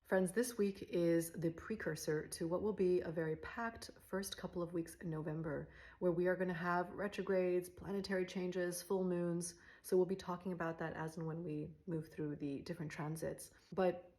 Friends, this week is the precursor to what will be a very packed first couple of weeks in November, where we are going to have retrogrades, planetary changes, full moons. So we'll be talking about that as and when we move through the different transits. But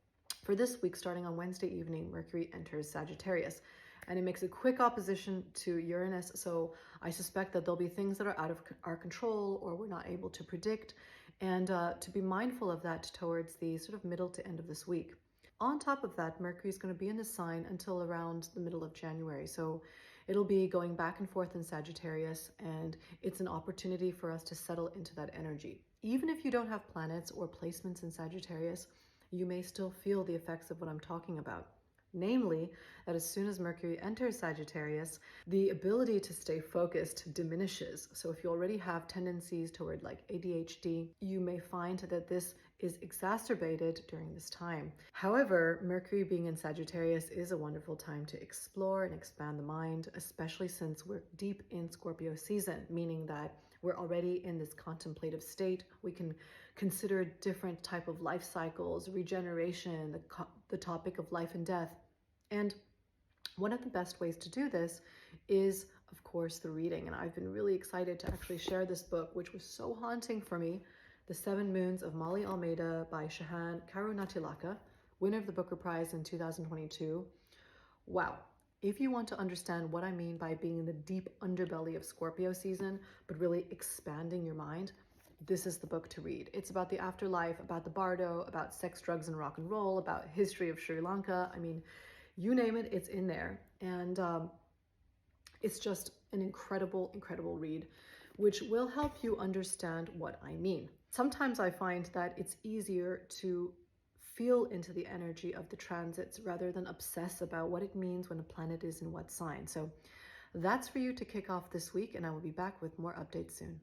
for this week, starting on Wednesday evening, Mercury enters Sagittarius and it makes a quick opposition to Uranus. So I suspect that there'll be things that are out of our control or we're not able to predict, and to be mindful of that towards the sort of middle to end of this week. On top of that, Mercury is going to be in the sign until around the middle of January. So it'll be going back and forth in Sagittarius, and it's an opportunity for us to settle into that energy. Even if you don't have planets or placements in Sagittarius, you may still feel the effects of what I'm talking about. Namely, that as soon as Mercury enters Sagittarius, the ability to stay focused diminishes. So if you already have tendencies toward like ADHD, you may find that this is exacerbated during this time. However, Mercury being in Sagittarius is a wonderful time to explore and expand the mind, especially since we're deep in Scorpio season, meaning that we're already in this contemplative state. We can consider different type of life cycles, regeneration, the topic of life and death. And one of the best ways to do this is, of course, the reading. And I've been really excited to actually share this book, which was so haunting for me, The Seven Moons of Maali Almeida by Shehan Karunatilaka, winner of the Booker Prize in 2022. Wow. If you want to understand what I mean by being in the deep underbelly of Scorpio season, but really expanding your mind, this is the book to read. It's about the afterlife, about the bardo, about sex, drugs, and rock and roll, about history of Sri Lanka. I mean, you name it, it's in there. And it's just an incredible, incredible read, which will help you understand what I mean. Sometimes I find that it's easier to feel into the energy of the transits rather than obsess about what it means when a planet is in what sign. So that's for you to kick off this week, and I will be back with more updates soon.